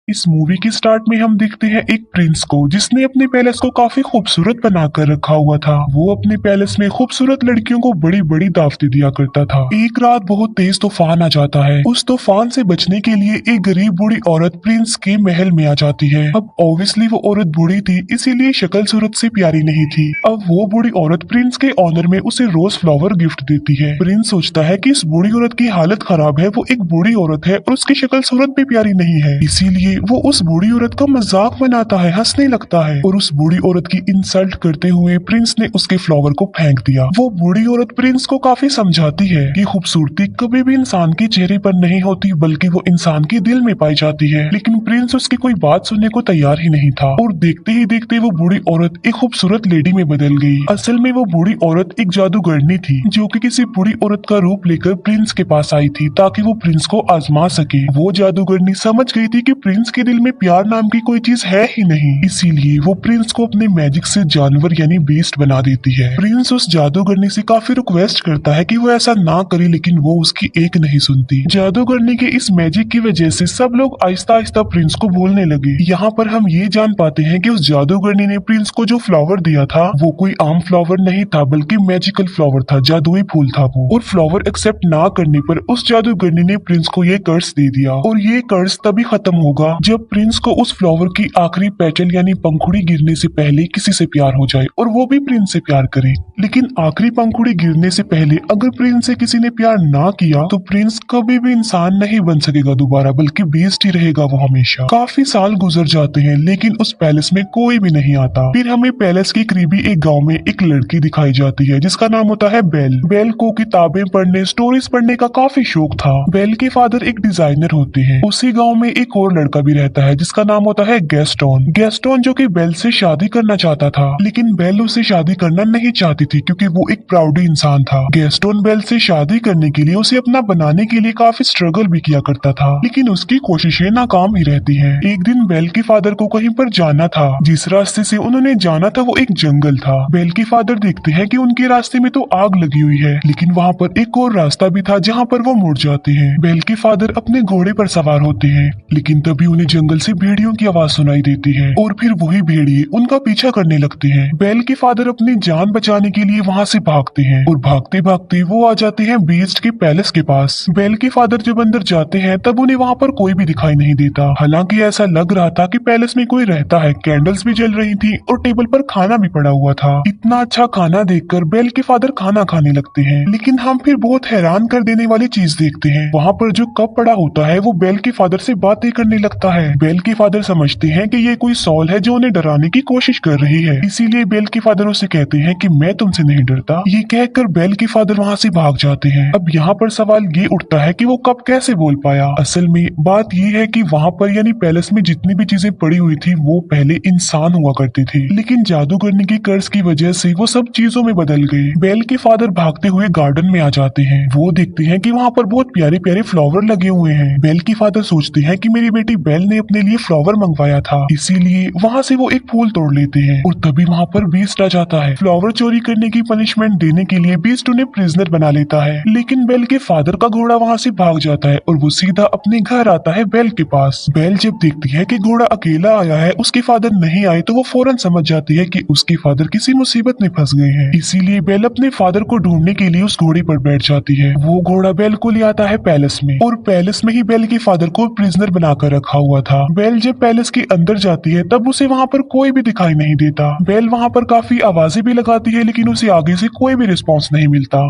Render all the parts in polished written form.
इस मूवी के स्टार्ट में हम देखते हैं एक प्रिंस को जिसने अपने पैलेस को काफी खूबसूरत बनाकर रखा हुआ था। वो अपने पैलेस में खूबसूरत लड़कियों को बड़ी बड़ी दावतें दिया करता था। एक रात बहुत तेज तूफान आ जाता है। उस तूफान से बचने के लिए एक गरीब बूढ़ी औरत प्रिंस के महल में आ जाती है। अब ऑब्वियसली वो औरत बूढ़ी थी, इसीलिए शक्ल सूरत से प्यारी नहीं थी। अब वो बूढ़ी औरत प्रिंस के ऑनर में उसे रोज फ्लावर गिफ्ट देती है। प्रिंस सोचता है कि इस बूढ़ी औरत की हालत खराब है, वो एक बूढ़ी औरत है और उसकी शक्ल सूरत भी प्यारी नहीं है, इसीलिए वो उस बूढ़ी औरत का मजाक बनाता है, हंसने लगता है और उस बूढ़ी औरत की इंसल्ट करते हुए प्रिंस ने उसके फ्लावर को फेंक दिया। वो बूढ़ी औरत प्रिंस को काफी समझाती है कि खूबसूरती कभी भी इंसान के चेहरे पर नहीं होती, बल्कि वो इंसान के दिल में पाई जाती है। लेकिन प्रिंस उसकी कोई बात सुनने को तैयार ही नहीं था और देखते ही देखते वो बूढ़ी औरत एक खूबसूरत लेडी में बदल गई। असल में वो बूढ़ी औरत एक जादूगरनी थी जो कि किसी बूढ़ी औरत का रूप लेकर प्रिंस के पास आई थी ताकि वो प्रिंस को आजमा सके। वो जादूगरनी समझ गई थी कि प्रिंस के दिल में प्यार नाम की कोई चीज है ही नहीं, इसीलिए वो प्रिंस को अपने मैजिक से जानवर यानी बीस्ट बना देती है। प्रिंस उस जादूगरनी से काफी रिक्वेस्ट करता है कि वो ऐसा ना करे, लेकिन वो उसकी एक नहीं सुनती। जादूगरनी के इस मैजिक की वजह से सब लोग आहिस्ता आहिस्ता प्रिंस को भूलने लगे। यहाँ पर हम ये जान पाते हैं कि उस जादूगरनी ने प्रिंस को जो फ्लावर दिया था वो कोई आम फ्लावर नहीं था, बल्कि मैजिकल फ्लावर था, जादुई फूल था वो। और फ्लावर एक्सेप्ट ना करने पर उस जादूगरनी ने प्रिंस को ये कर्ज दे दिया और ये कर्ज तभी खत्म होगा जब प्रिंस को उस फ्लावर की आखिरी पेटल यानी पंखुड़ी गिरने से पहले किसी से प्यार हो जाए और वो भी प्रिंस से प्यार करे। लेकिन आखिरी पंखुड़ी गिरने से पहले अगर प्रिंस से किसी ने प्यार ना किया तो प्रिंस कभी भी इंसान नहीं बन सकेगा दोबारा, बल्कि बीस्ट ही रहेगा वो हमेशा। काफी साल गुजर जाते हैं लेकिन उस पैलेस में कोई भी नहीं आता। फिर हमें पैलेस के करीबी एक गाँव में एक लड़की दिखाई जाती है जिसका नाम होता है बेल। बेल को किताबें पढ़ने, स्टोरीज पढ़ने का काफी शौक था। बेल के फादर एक डिजाइनर होते हैं। उसी गाँव में एक और लड़का भी रहता है जिसका नाम होता है गैस्टोन। गैस्टोन जो कि बेल से शादी करना चाहता था, लेकिन बेल उससे शादी करना नहीं चाहती थी क्योंकि वो एक प्राउड इंसान था। गैस्टोन बेल से शादी करने के लिए उसे अपना बनाने के लिए काफी स्ट्रगल भी किया करता था, लेकिन उसकी कोशिशें नाकाम ही रहती हैं। एक दिन बेल के फादर को कहीं पर जाना था। जिस रास्ते से उन्होंने जाना था वो एक जंगल था। बेल के फादर देखते हैं कि उनके रास्ते में तो आग लगी हुई है, लेकिन वहाँ पर एक और रास्ता भी था जहाँ पर वो मुड़ जाते हैं। बेल के फादर अपने घोड़े पर सवार होते हैं, लेकिन तभी उन्हें जंगल से भेड़ियों की आवाज सुनाई देती है और फिर वही भेड़िए उनका पीछा करने लगते हैं। बेल के फादर अपनी जान बचाने के लिए वहाँ से भागते हैं और भागते भागते वो आ जाते हैं बीस्ट के पैलेस के पास। बेल के फादर जब अंदर जाते हैं तब उन्हें वहाँ पर कोई भी दिखाई नहीं देता। हालांकि ऐसा लग रहा था कि पैलेस में कोई रहता है। कैंडल्स भी जल रही थी और टेबल पर खाना भी पड़ा हुआ था। इतना अच्छा खाना देखकर बेल के फादर खाना खाने लगते हैं, लेकिन हम फिर बहुत हैरान कर देने वाली चीज देखते हैं। वहाँ पर जो कप पड़ा होता है वो बेल के फादर से बातें करने लगता है। बेल के फादर समझते हैं कि ये कोई सॉल है जो उन्हें डराने की कोशिश कर रही है, इसीलिए बेल के फादर उसे कहते हैं कि मैं तुमसे नहीं डरता। ये कहकर बेल के फादर वहाँ से भाग जाते हैं। अब यहाँ पर सवाल ये उठता है कि वो कब कैसे बोल पाया। असल में बात ये है कि वहाँ पर यानी पैलेस में जितनी भी चीजें पड़ी हुई थी वो पहले इंसान हुआ करती थी, लेकिन जादूगरनी की कर्ज की वजह से वो सब चीजों में बदल गए। बेल के फादर भागते हुए गार्डन में आ जाते हैं। वो देखते हैं कि वहाँ पर बहुत प्यारे प्यारे फ्लावर लगे हुए हैं। बेल के फादर सोचते हैं कि मेरी बेटी बेल ने अपने लिए फ्लावर मंगवाया था, इसीलिए वहाँ से वो एक फूल तोड़ लेते हैं और तभी वहाँ पर बीस्ट आ जाता है। फ्लावर चोरी करने की पनिशमेंट देने के लिए बीस्ट उन्हें प्रिजनर बना लेता है, लेकिन बेल के फादर का घोड़ा वहाँ से भाग जाता है और वो सीधा अपने घर आता है बेल के पास। बेल जब देखती है कि घोड़ा अकेला आया है, उसके फादर नहीं आए, तो वो फौरन समझ जाती है कि उसके फादर किसी मुसीबत में फंस गए हैं, इसीलिए बेल अपने फादर को ढूंढने के लिए उस घोड़े पर बैठ जाती है। वो घोड़ा बेल को ले आता है पैलेस में और पैलेस में ही बेल के फादर को प्रिजनर बनाकर रखा हुआ था। बेल जब पैलेस के अंदर जाती है तब उसे वहाँ पर कोई भी दिखाई नहीं देता। बेल वहाँ पर काफी आवाजें भी लगाती है, लेकिन उसे आगे से कोई भी रिस्पॉन्स नहीं मिलता।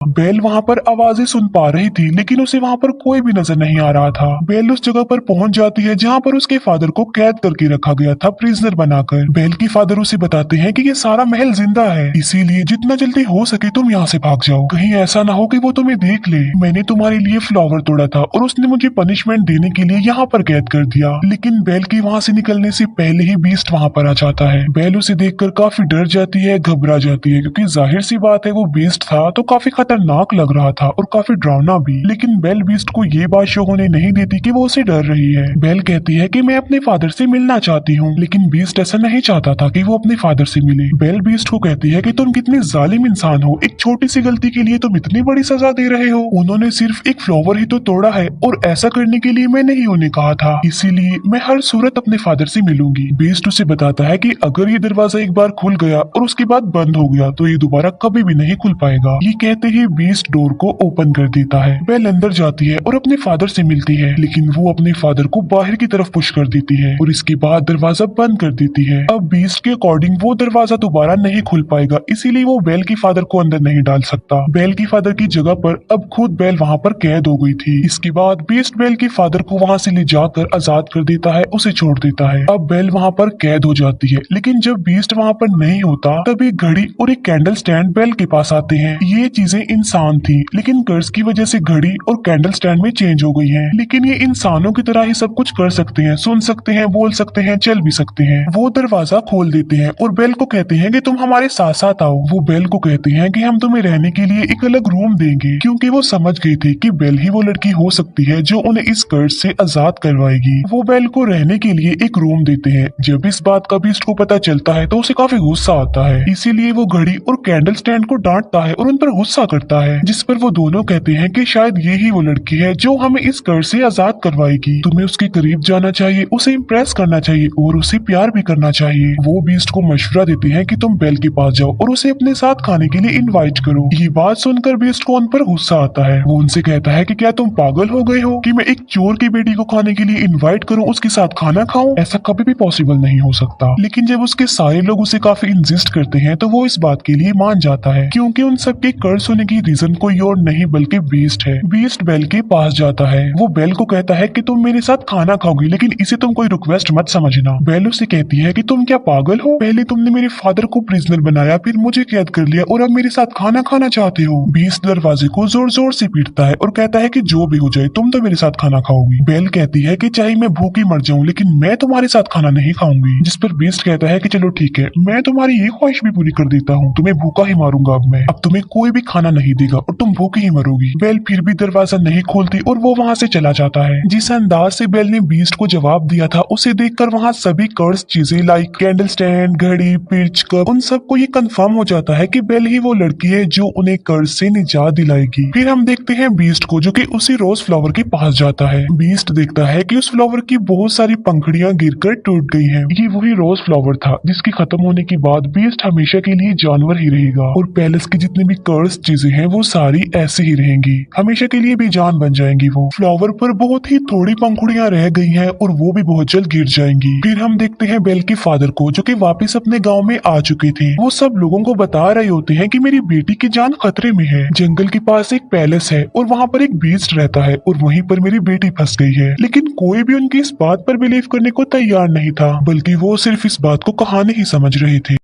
बेल वहाँ पर आवाजें सुन पा रही थी, लेकिन उसे वहाँ पर कोई भी नजर नहीं आ रहा था। बेल उस जगह पर पहुंच जाती है जहाँ पर उसके फादर को कैद करके रखा गया था, प्रिजनर बनाकर। बेल के फादर उसे बताते हैं कि ये सारा महल जिंदा है, इसीलिए जितना जल्दी हो सके तुम यहाँ से भाग जाओ। कहीं ऐसा ना हो कि वो तुम्हें देख ले। मैंने तुम्हारे लिए फ्लावर तोड़ा था और उसने मुझे पनिशमेंट देने के लिए यहाँ पर कैद कर दिया। लेकिन बेल के वहाँ से निकलने से पहले ही बीस्ट वहाँ पर आ जाता है। बेल उसे देखकर काफी डर जाती है, घबरा जाती है, क्योंकि जाहिर सी बात है वो बीस्ट था तो काफी खतरनाक लग रहा था और काफी डरावना भी। लेकिन बेल बीस्ट को ये बात शो होने नहीं देती कि वो उसे डर रही है। बेल कहती है कि मैं अपने फादर से मिलना चाहती हूँ, लेकिन बीस्ट ऐसा नहीं चाहता था कि वो अपने फादर से मिले। बेल बीस्ट को कहती है कि तुम कितने जालिम इंसान हो, एक छोटी सी गलती के लिए तुम इतनी बड़ी सजा दे रहे हो। उन्होंने सिर्फ एक फ्लावर ही तो तोड़ा है और ऐसा करने के लिए मैं नहीं उन्हें कहा था, इसीलिए मैं हर सूरत अपने फादर से मिलूंगी। बीस्ट उसे बताता है कि अगर ये दरवाजा एक बार खुल गया और उसके बाद बंद हो गया तो ये दोबारा कभी भी नहीं खुल पाएगा। ये कहते ही बीस्ट डोर को ओपन कर देता है। बेल अंदर जाती है और अपने फादर से मिलती है, लेकिन वो अपने फादर को बाहर की तरफ पुश कर देती है और इसके बाद दरवाजा बंद कर देती है। अब बीस्ट के अकॉर्डिंग वो दरवाजा दोबारा नहीं खुल पाएगा, इसीलिए वो बेल की फादर को अंदर नहीं डाल सकता। बेल की फादर की जगह पर अब खुद बेल वहाँ पर कैद हो गई थी। इसके बाद बीस्ट बेल की फादर को वहाँ से ले जाकर आजाद कर देता है, उसे छोड़ देता है। अब बेल वहाँ पर कैद हो जाती है, लेकिन जब बीस्ट वहाँ पर नहीं होता तब एक घड़ी और एक कैंडल स्टैंड बेल के पास आते हैं। ये चीजें इंसान थी, लेकिन कर्ज की वजह से घड़ी और कैंडल स्टैंड में चेंज हो गई है। लेकिन ये इंसानों की तरह ही सब कुछ कर सकते हैं, सुन सकते हैं, बोल सकते हैं, चल भी सकते हैं। वो दरवाजा खोल देते हैं और बेल को कहते हैं कि तुम हमारे साथ साथ आओ। वो बेल को कहते हैं कि हम तुम्हें रहने के लिए एक अलग रूम देंगे, क्योंकि वो समझ गई थी कि बेल ही वो लड़की हो सकती है जो उन्हें इस कर्ज से आजाद करवाएगी। वो बेल को रहने के लिए एक रूम देते हैं। जब इस बात का बीस्ट को पता चलता है तो उसे काफी गुस्सा आता है, इसीलिए वो घड़ी और कैंडल स्टैंड को डांटता है और उन पर गुस्सा करता है, जिस पर वो दोनों कहते हैं कि शायद ये ही वो लड़की है जो हमें इस कर्ज से आजाद करवाएगी। तुम्हें उसके करीब जाना चाहिए, उसे इम्प्रेस करना चाहिए और उसे प्यार भी करना चाहिए। वो बीस्ट को मशवरा देते हैं कि तुम बेल के पास जाओ और उसे अपने साथ खाने के लिए इनवाइट करो। ये बात सुनकर बीस्ट को उन पर गुस्सा आता है। वो उनसे कहता है कि क्या तुम पागल हो गए हो कि मैं एक चोर की बेटी को खाने के लिए इनवाइट करूं, उसके साथ खाना खाऊं? ऐसा कभी भी पॉसिबल नहीं हो सकता। लेकिन जब उसके सारे लोग उसे काफी इंसिस्ट करते हैं तो वो इस बात के लिए मान जाता है, क्योंकि उन सबके कर्ज होने की रीजन कोई और नहीं बल्कि बीस्ट है। बीस्ट बेल के पास जाता है। वो बेल को कहता है कि तुम मेरे साथ खाना खाओगी, लेकिन इसे तुम कोई रिक्वेस्ट मत समझना। बेल उसे कहती है कि तुम क्या पागल हो? पहले तुमने मेरे फादर को प्रिजनर बनाया, फिर मुझे कैद कर लिया और अब मेरे साथ खाना खाना चाहते हो। बीस्ट दरवाजे को जोर जोर से पीटता है और कहता है कि जो भी हो जाए तुम तो मेरे साथ खाना खाओगी। बेल कहती है कि चाहे मैं भूखी मर जाऊं, लेकिन मैं तुम्हारे साथ खाना नहीं खाऊंगी। जिस पर बीस्ट कहता है कि चलो ठीक है, मैं तुम्हारी ये ख्वाहिश भी पूरी कर देता हूँ, तुम्हें भूखा ही मारूंगा अब तुम्हें कोई भी खाना नहीं देगा और तुम भूखी ही मरोगी। बेल फिर भी दरवाजा नहीं खोलती और वो वहाँ से चला जाता है। जिस अंदाज से बेल ने बीस्ट को जवाब दिया था, उसे देखकर वहाँ सभी कर्ज चीजें लाइक कैंडल स्टैंड, घड़ी, पिर्च, कप, उन सबको ये कंफर्म हो जाता है कि बेल ही वो लड़की है जो उन्हें कर्ज से निजात दिलाएगी। फिर हम देखते हैं बीस्ट को जो कि उसी रोज फ्लावर के पास जाता है। बीस्ट देखता है कि उस फ्लावर की बहुत सारी पंखुड़ियां गिरकर टूट गई हैं। ये वही रोज फ्लावर था जिसके खत्म होने के बाद बीस्ट हमेशा के लिए जानवर ही रहेगा और पैलेस की जितनी भी कर्ज चीजें हैं वो सारी ऐसे ही रहेंगी, हमेशा के लिए बेजान बन जाएंगी। वो फ्लावर पर बहुत ही थोड़ी पंखुड़ियां रह गई हैं और वो भी बहुत जल्द गिर जाएंगी। फिर हम देखते हैं बेल के फादर को जो कि वापस अपने गांव में आ चुके थे। वो सब लोगों को बता रहे होते हैं कि मेरी बेटी की जान खतरे में है। जंगल के पास एक पैलेस है और वहाँ पर एक बीस्ट रहता है और वहीं पर मेरी बेटी फंस गई है। लेकिन कोई भी उनकी इस बात पर बिलीव करने को तैयार नहीं था, बल्कि वो सिर्फ इस बात को कहानी ही समझ रहे थे।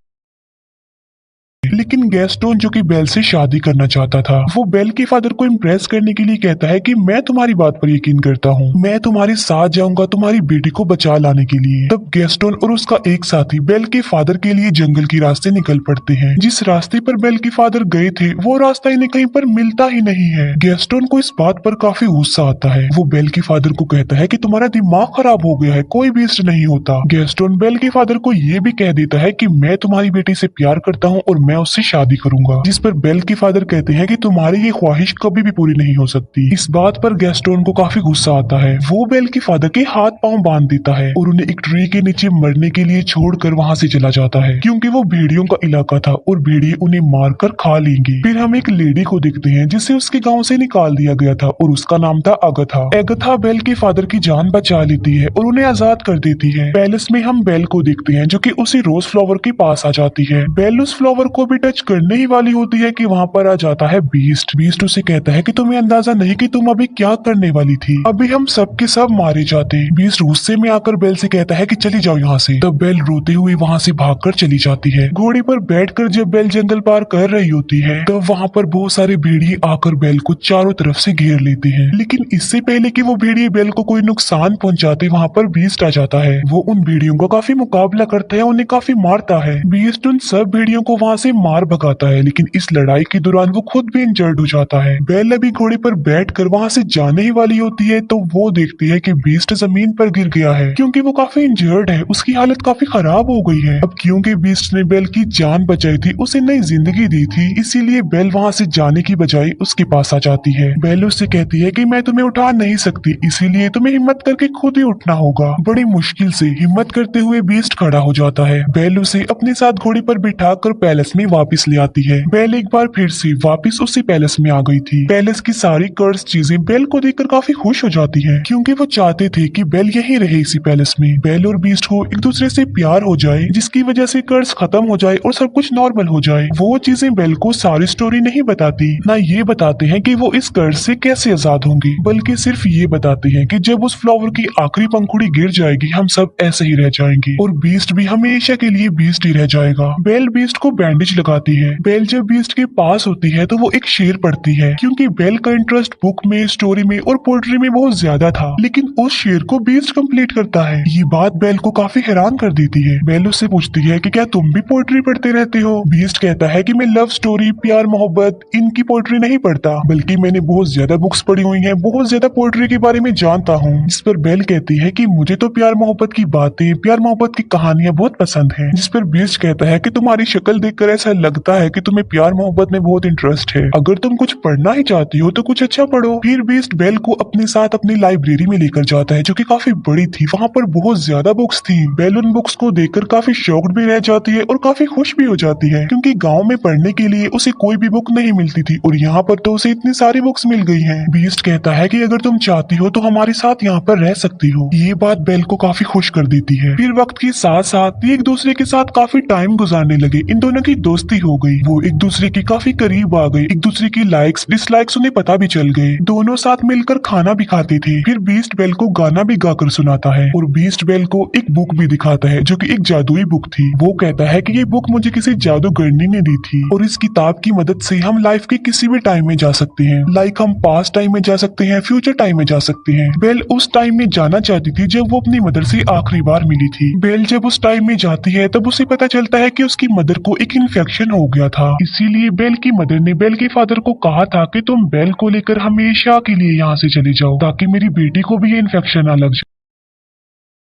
लेकिन गैस्टोन जो कि बेल से शादी करना चाहता था, वो बेल के फादर को इम्प्रेस करने के लिए कहता है कि मैं तुम्हारी बात पर यकीन करता हूँ, मैं तुम्हारे साथ जाऊंगा तुम्हारी बेटी को बचा लाने के लिए। तब गैस्टोन और उसका एक साथी बेल के फादर के लिए जंगल के रास्ते निकल पड़ते हैं। जिस रास्ते पर बेल के फादर गए थे वो रास्ता इन्हें कहीं पर मिलता ही नहीं है। गैस्टोन को इस बात पर काफी गुस्सा आता है। वो बेल के फादर को कहता है कि तुम्हारा दिमाग खराब हो गया है, कोई बीस्ट नहीं होता। गैस्टोन बेल के फादर को ये भी कह देता है कि मैं तुम्हारी बेटी से प्यार करता हूँ और मैं उससे शादी करूंगा। जिस पर बेल के फादर कहते हैं कि तुम्हारी ये ख्वाहिश कभी भी पूरी नहीं हो सकती। इस बात पर गैस्टोन को काफी गुस्सा आता है। वो बेल के फादर के हाथ पांव बांध देता है और उन्हें एक ट्री के नीचे मरने के लिए छोड़कर वहां से चला जाता है, क्योंकि वो भेड़ियों का इलाका था और भेड़िए उन्हें मारकर खा लेंगे। फिर हम एक लेडी को देखते हैं जिसे उसके गाँव से निकाल दिया गया था और उसका नाम था अगथा। एगथा बेल के फादर की जान बचा लेती है और उन्हें आजाद कर देती है। पैलेस में हम बेल को देखते हैं जो कि उसी रोज फ्लावर के पास आ जाती है। बेल उस फ्लावर को भी टच करने ही वाली होती है कि वहाँ पर आ जाता है बीस्ट। बीस्ट उसे कहता है कि तुम्हें अंदाजा नहीं कि तुम अभी क्या करने वाली थी, अभी हम सब के सब मारे जाते। बीस्ट गुस्से में आकर बेल से कहता है कि चली जाओ यहाँ से। तब बेल रोते हुए वहाँ से भागकर चली जाती है। घोड़े पर बैठकर जब बेल जंगल पार कर रही होती है तब वहाँ पर बहुत सारे भेड़िए आकर बेल को चारों तरफ से घेर लेते हैं। लेकिन इससे पहले कि वो भेड़िए बेल को कोई नुकसान पहुंचाते वहाँ पर बीस्ट आ जाता है। वो उन भेड़ियों का काफी मुकाबला करता है, उन्हें काफी मारता है। बीस्ट उन सब भेड़ियों को वहाँ से मार मार भगाता है, लेकिन इस लड़ाई के दौरान वो खुद भी इंजर्ड हो जाता है। बेल अभी घोड़े पर बैठकर वहां से जाने ही वाली होती है तो वो देखती है कि बीस्ट जमीन पर गिर गया है क्योंकि वो काफी इंजर्ड है, उसकी हालत काफी खराब हो गई है। अब क्योंकि बीस्ट ने बेल की जान बचाई थी, उसे नई जिंदगी दी थी, इसीलिए बेल वहां से जाने की बजाय उसके पास आ जाती है। बेल उससे कहती है कि मैं तुम्हें उठा नहीं सकती, इसीलिए तुम्हें हिम्मत करके खुद ही उठना होगा। बड़ी मुश्किल से हिम्मत करते हुए बीस्ट खड़ा हो जाता है। बेल उसे अपने साथ घोड़े पर बिठाकर पैलेस में वापस ले आती है। बेल एक बार फिर से वापस उसी पैलेस में आ गई थी। पैलेस की सारी कर्स चीजें बेल को देखकर काफी खुश हो जाती हैं, क्योंकि वो चाहते थे कि बेल यहीं रहे इसी पैलेस में। बेल और बीस्ट को एक दूसरे से प्यार हो जाए, जिसकी वजह से कर्स खत्म हो जाए और सब कुछ नॉर्मल हो जाए। वो चीजें बेल को सारी स्टोरी नहीं बताती, ना ये बताते हैं कि वो इस कर्ज से कैसे आजाद होंगी, बल्कि सिर्फ ये बताते हैं कि जब उस फ्लावर की आखिरी पंखुड़ी गिर जाएगी हम सब ऐसे ही रह जाएंगे और बीस्ट भी हमेशा के लिए बीस्ट ही रह जाएगा। बेल बीस्ट को बैंडेज लगाती है। बेल जब बीस्ट के पास होती है तो वो एक शेर पढ़ती है, क्योंकि बेल का इंटरेस्ट बुक में, स्टोरी में और पोएट्री में बहुत ज्यादा था, लेकिन उस शेर को बीस्ट कंप्लीट करता है। ये बात बेल को काफी हैरान कर देती है। बेल उससे पूछती है कि क्या तुम भी पोएट्री पढ़ते रहते हो? बीस्ट कहता है कि मैं लव स्टोरी, प्यार मोहब्बत, इनकी पोएट्री नहीं पढ़ता, बल्कि मैंने बहुत ज्यादा बुक्स पढ़ी हुई हैं, बहुत ज्यादा पोएट्री के बारे में जानता हूँ। जिस पर बेल कहती है कि मुझे तो प्यार मोहब्बत की बातें, प्यार मोहब्बत की कहानियां बहुत पसंद हैं। जिस पर बीस्ट कहता है कि तुम्हारी शक्ल देखकर ऐसा लगता है कि तुम्हें प्यार मोहब्बत में बहुत इंटरेस्ट है। अगर तुम कुछ पढ़ना ही चाहती हो तो कुछ अच्छा पढ़ो। फिर बीस्ट बेल को अपने साथ अपनी लाइब्रेरी में लेकर जाता है, जो कि काफी बड़ी थी। वहाँ पर बहुत ज्यादा बुक्स थी। बेल उन बुक्स को देखकर काफी शॉक्ड भी रह जाती है और काफी खुश भी हो जाती है, क्योंकि गाँव में पढ़ने के लिए उसे कोई भी बुक नहीं मिलती थी और यहाँ पर तो उसे इतनी सारी बुक्स मिल गई हैं। बीस्ट कहता है कि अगर तुम चाहती हो तो हमारे साथ यहाँ पर रह सकती हो। ये बात बेल को काफी खुश कर देती है। फिर वक्त के साथ साथ ये एक दूसरे के साथ काफी टाइम गुजारने लगे। इन दोनों की दोस्ती हो गई, वो एक दूसरे के काफी करीब आ गए, एक दूसरे की लाइक्स डिसलाइक्स उन्हें पता भी चल गए। दोनों साथ मिलकर खाना भी खाते थे। फिर बीस्ट बेल को गाना भी गाकर सुनाता है और बीस्ट बेल को एक बुक भी दिखाता है, जो कि एक जादुई बुक थी। वो कहता है कि ये बुक मुझे किसी जादूगरनी ने दी थी और इस किताब की मदद से हम लाइफ के किसी भी टाइम में जा सकते हैं। लाइक हम पास्ट टाइम में जा सकते हैं, फ्यूचर टाइम में जा सकते हैं। बेल उस टाइम में जाना चाहती थी जब वो अपनी मदर से आखिरी बार मिली थी। बेल जब उस टाइम में जाती है तब उसे पता चलता है कि उसकी मदर को एक इन्फेक्शन हो गया था। इसीलिए बेल की मदर ने बेल के फादर को कहा था कि तुम बेल को लेकर हमेशा के लिए यहाँ से चले जाओ, ताकि मेरी बेटी को भी ये इन्फेक्शन ना लग जाए।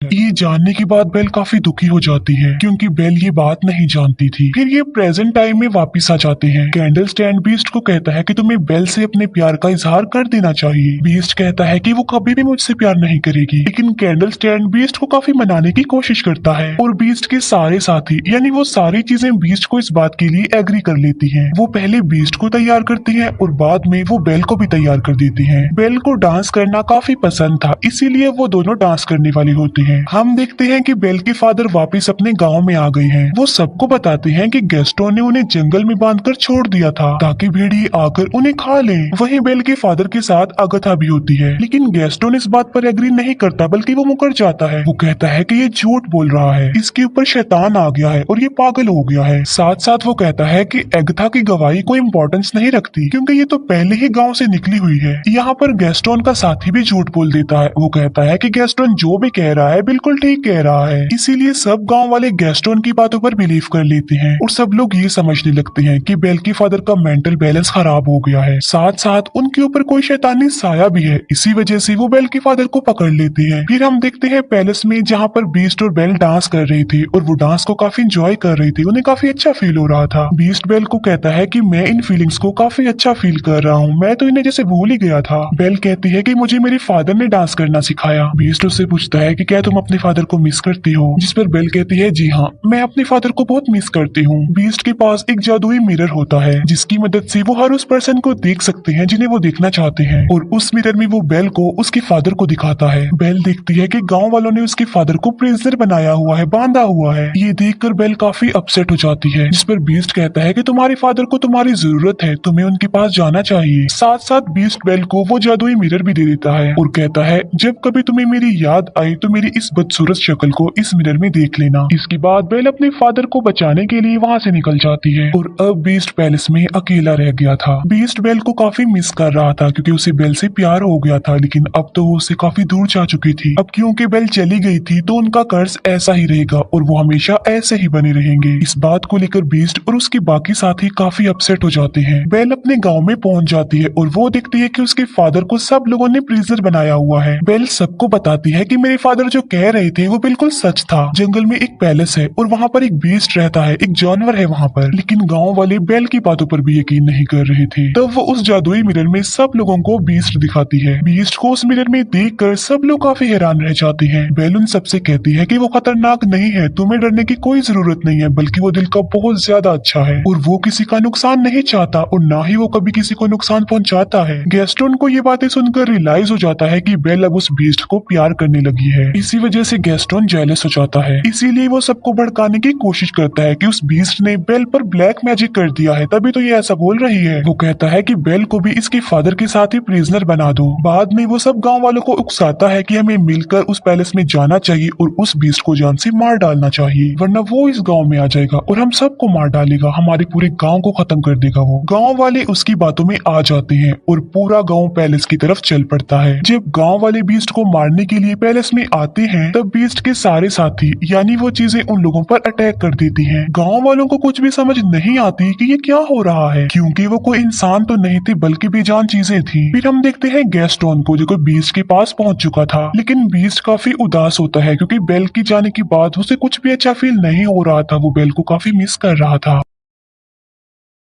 ये जानने के बाद बेल काफी दुखी हो जाती है, क्योंकि बेल ये बात नहीं जानती थी। फिर ये प्रेजेंट टाइम में वापस आ जाते हैं। कैंडल स्टैंड बीस्ट को कहता है कि तुम्हें बेल से अपने प्यार का इजहार कर देना चाहिए। बीस्ट कहता है कि वो कभी भी मुझसे प्यार नहीं करेगी, लेकिन कैंडल स्टैंड बीस्ट को काफी मनाने की कोशिश करता है और बीस्ट के सारे साथी यानी वो सारी चीजें बीस्ट को इस बात के लिए एग्री कर लेती है। वो पहले बीस्ट को तैयार करती है और बाद में वो बेल को भी तैयार कर देती है। बेल को डांस करना काफी पसंद था, इसीलिए वो दोनों डांस करने वाली होती है। हम देखते हैं कि बेल के फादर वापस अपने गांव में आ गए हैं। वो सबको बताते हैं कि गैस्टोन ने उन्हें जंगल में बांधकर छोड़ दिया था ताकि भेड़िए आकर उन्हें खा लें। वहीं बेल के फादर के साथ अगथा भी होती है, लेकिन गैस्टोन इस बात पर एग्री नहीं करता, बल्कि वो मुकर जाता है। वो कहता है कि ये झूठ बोल रहा है, इसके ऊपर शैतान आ गया है और ये पागल हो गया है। साथ साथ वो कहता है कि अगथा की गवाही कोई इम्पोर्टेंस नहीं रखती, क्योंकि ये तो पहले ही गाँव से निकली हुई है। यहाँ पर गैस्टोन का साथी भी झूठ बोल देता है। वो कहता है कि गैस्टोन जो भी कह रहा है बिल्कुल ठीक कह रहा है। इसीलिए सब गांव वाले गैस्टोन की बातों पर बिलीव कर लेते हैं और सब लोग ये समझने लगते हैं कि बेल के फादर का मेंटल बैलेंस खराब हो गया है। साथ साथ उनके ऊपर कोई शैतानी साया भी है, इसी वजह से वो बेल के फादर को पकड़ लेते हैं। फिर हम देखते हैं पैलेस में, जहाँ पर बीस्ट और बेल डांस कर रहे थे और वो डांस को काफी इंजॉय कर रही थी। उन्हें काफी अच्छा फील हो रहा था। बीस्ट बेल को कहता है कि मैं इन फीलिंग्स को काफी अच्छा फील कर रहा हूँ, मैं तो इन्हें जैसे भूल ही गया था। बेल कहती है कि मुझे मेरे फादर ने डांस करना सिखाया। बीस्ट उससे पूछता है कि क्या तुम अपने फादर को मिस करती हो? जिस पर बेल कहती है जी हाँ, मैं अपने फादर को बहुत मिस करती हूँ। बीस्ट के पास एक जादुई मिरर होता है, जिसकी मदद से वो हर उस पर्सन को देख सकते हैं जिन्हें वो देखना चाहते हैं, और उस मिरर में वो बेल को उसके फादर को दिखाता है। बेल देखती है कि गांव वालों ने उसके फादर को प्रिजनर बनाया हुआ है, बांधा हुआ है। ये देखकर बेल काफी अपसेट हो जाती है, जिस पर बीस्ट कहता है कि तुम्हारे फादर को तुम्हारी जरूरत है, तुम्हें उनके पास जाना चाहिए। साथ साथ बीस्ट बेल को वो जादुई मिरर भी दे देता है और कहता है जब कभी तुम्हें मेरी याद आई तो मेरी इस बदसूरत शक्ल को इस मिरर में देख लेना। इसके बाद बेल अपने फादर को बचाने के लिए वहाँ से निकल जाती है और अब बीस्ट पैलेस में अकेला रह गया था। बीस्ट बेल को काफी मिस कर रहा था क्योंकि उसे बेल से प्यार हो गया था, लेकिन अब तो वो उससे काफी दूर जा चुकी थी। अब क्योंकि बेल चली गई थी तो उनका कर्ज ऐसा ही रहेगा और वो हमेशा ऐसे ही बने रहेंगे। इस बात को लेकर बीस्ट और उसके बाकी साथी काफी अपसेट हो जाते हैं। बेल अपने गांव में पहुंच जाती है और वो देखती है कि उसके फादर को सब लोगों ने प्रिजनर बनाया हुआ है। बेल सबको बताती है कि मेरे फादर जो कह रहे थे वो बिल्कुल सच था। जंगल में एक पैलेस है और वहाँ पर एक बीस्ट रहता है, एक जानवर है वहाँ पर। लेकिन गाँव वाले बेल की बातों पर भी यकीन नहीं कर रहे थे। तब वो उस जादुई मिरर में सब लोगों को बीस्ट दिखाती है। बीस्ट को उस मिरर में देखकर सब लोग काफी हैरान रह जाते हैं। बेल उन सबसे कहती है कि वो खतरनाक नहीं है, तुम्हें डरने की कोई जरूरत नहीं है, बल्कि वो दिल का बहुत ज्यादा अच्छा है और वो किसी का नुकसान नहीं चाहता और ना ही वो कभी किसी को नुकसान पहुंचाता है। गैस्टोन को ये बातें सुनकर रियलाइज हो जाता है कि बेल अब उस बीस्ट को प्यार करने लगी है। इसी वजह से गैस्टोन जेलस हो जाता है, इसीलिए वो सबको भड़काने की कोशिश करता है कि उस बीस्ट ने बेल पर ब्लैक मैजिक कर दिया है, तभी तो ये ऐसा बोल रही है। वो कहता है कि बेल को भी इसके फादर के साथ ही प्रिजनर बना दो। बाद में वो सब गाँव वालों को उकसाता है कि हमें मिलकर उस पैलेस में जाना चाहिए और उस बीस्ट को जान से मार डालना चाहिए, वरना वो इस गांव में आ जाएगा और हम सबको मार डालेगा, हमारे पूरे गांव को खत्म कर देगा। वो गांव वाले उसकी बातों में आ जाते हैं और पूरा गांव पैलेस की तरफ चल पड़ता है। जब गांव वाले बीस्ट को मारने के लिए पैलेस में आते हैं तब बीस्ट के सारे साथी यानी वो चीजें उन लोगों पर अटैक कर देती हैं। गांव वालों को कुछ भी समझ नहीं आती कि ये क्या हो रहा है, क्योंकि वो कोई इंसान तो नहीं थे बल्कि बेजान चीजें थी। फिर हम देखते हैं गैस्टोन को जो बीस्ट के पास पहुंच चुका था, लेकिन बीस्ट काफी उदास होता है क्योंकि बेल की जाने के बाद उसे कुछ भी अच्छा फील नहीं हो रहा था। वो बेल को काफी मिस कर रहा था।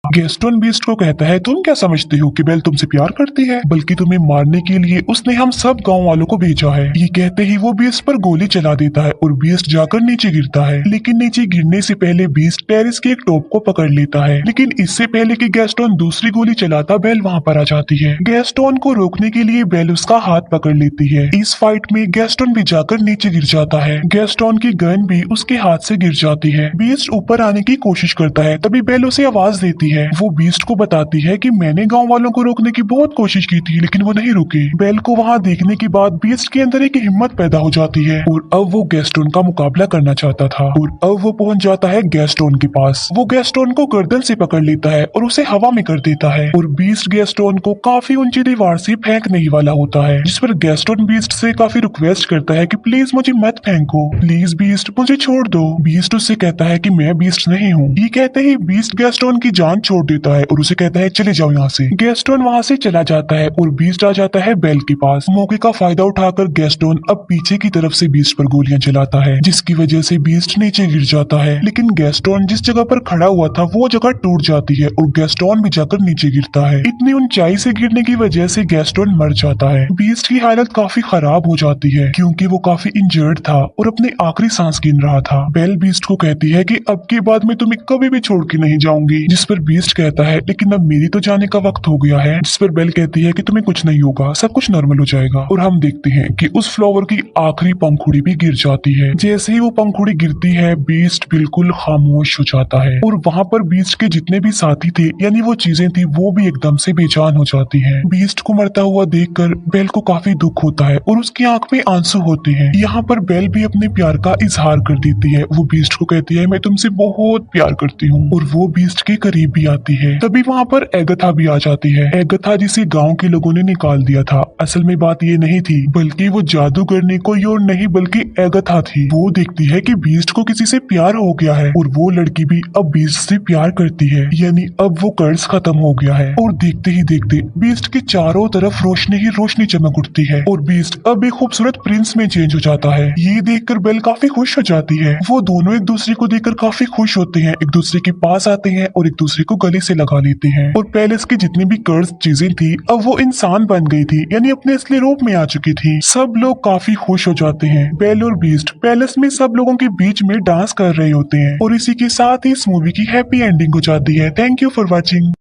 गैस्टोन बीस्ट को कहता है तुम क्या समझते हो कि बेल तुमसे प्यार करती है, बल्कि तुम्हें मारने के लिए उसने हम सब गांव वालों को भेजा है। ये कहते ही वो बीस्ट पर गोली चला देता है और बीस्ट जाकर नीचे गिरता है, लेकिन नीचे गिरने से पहले बीस्ट टेरिस के एक टॉप को पकड़ लेता है। लेकिन इससे पहले कि गैस्टोन दूसरी गोली चलाता बेल वहाँ पर आ जाती है। गैस्टोन को रोकने के लिए बेल उसका हाथ पकड़ लेती है। इस फाइट में गैस्टोन भी जाकर नीचे गिर जाता है। गैस्टोन की गन भी उसके हाथ से गिर जाती है। बीस्ट ऊपर आने की कोशिश करता है, तभी बेल उसे आवाज देती है। वो बीस्ट को बताती है कि मैंने गांव वालों को रोकने की बहुत कोशिश की थी लेकिन वो नहीं रुके। बेल को वहां देखने के बाद बीस्ट के अंदर एक हिम्मत पैदा हो जाती है और अब वो गैस्टोन का मुकाबला करना चाहता था और अब वो पहुंच जाता है गैस्टोन के पास। वो गैस्टोन को गर्दन से पकड़ लेता है और उसे हवा में कर देता है और बीस्ट गैस्टोन को काफी ऊंची दीवार से फेंकने ही वाला होता है, जिस पर गैस्टोन बीस्ट से काफी रिक्वेस्ट करता है कि प्लीज मुझे मत फेंको, प्लीज बीस्ट मुझे छोड़ दो। बीस्ट उससे कहता है कि मैं बीस्ट नहीं हूँ। ये कहते ही बीस्ट गैस्टोन की जान छोड़ देता है और उसे कहता है चले जाओ यहाँ से। गैस्टोन वहाँ से चला जाता है और बीस्ट आ जाता है बेल के पास। मौके का फायदा उठाकर गैस्टोन अब पीछे की तरफ से बीस्ट पर गोलियां चलाता है, जिसकी वजह से बीस्ट नीचे गिर जाता है। लेकिन गैस्टोन जिस जगह पर खड़ा हुआ था वो जगह टूट जाती है और गैस्टोन भी जाकर नीचे गिरता है। इतनी ऊंचाई से गिरने की वजह से गैस्टोन मर जाता है। बीस्ट की हालत काफी खराब हो जाती है क्योंकि वो काफी इंजर्ड था और अपने आखिरी सांस गिन रहा था। बेल बीस्ट को कहती है कि अब के बाद मैं तुम्हें कभी भी छोड़ के नहीं जाऊंगी, जिस पर बीस्ट कहता है लेकिन अब मेरी तो जाने का वक्त हो गया है। जिस पर बेल कहती है कि तुम्हें कुछ नहीं होगा, सब कुछ नॉर्मल हो जाएगा। और हम देखते हैं कि उस फ्लावर की आखिरी पंखुड़ी भी गिर जाती है। जैसे ही वो पंखुड़ी गिरती है बीस्ट बिल्कुल खामोश हो जाता है और वहाँ पर बीस्ट के जितने भी साथी थे यानी वो चीजें थी वो भी एकदम से बेजान हो जाती हैं। बीस्ट को मरता हुआ देखकर बेल को काफी दुख होता है और उसकी आंख में आंसू होते हैं। यहाँ पर बेल भी अपने प्यार का इजहार कर देती है। वो बीस्ट को कहती है मैं तुमसे बहुत प्यार करती हूँ और वो बीस्ट के करीब भी आती है। तभी वहाँ पर एगथा भी आ जाती है। एगथा जिसे गांव के लोगों ने निकाल दिया था, असल में बात ये नहीं थी बल्कि वो जादूगर ने कोई और नहीं बल्कि एगथा थी। वो देखती है कि बीस्ट को किसी से प्यार हो गया है और वो लड़की भी अब बीस्ट से प्यार करती है, यानी अब वो कर्ज खत्म हो गया है। और देखते ही देखते बीस्ट के चारों तरफ रोशनी ही रोशनी चमक उठती है और बीस्ट अब एक खूबसूरत प्रिंस में चेंज हो जाता है। ये देखकर बेल काफी खुश हो जाती है। वो दोनों एक दूसरे को देखकर काफी खुश होते हैं, एक दूसरे के पास आते हैं और एक दूसरे को गले से लगा लेते हैं। और पैलेस की जितनी भी कर्ज चीजें थी अब वो इंसान बन गई थी, यानी अपने असली रूप में आ चुकी थी। सब लोग काफी खुश हो जाते हैं। बेल और बीस्ट पैलेस में सब लोगों के बीच में डांस कर रहे होते हैं और इसी के साथ ही इस मूवी की हैप्पी एंडिंग हो जाती है। Thank you for watching.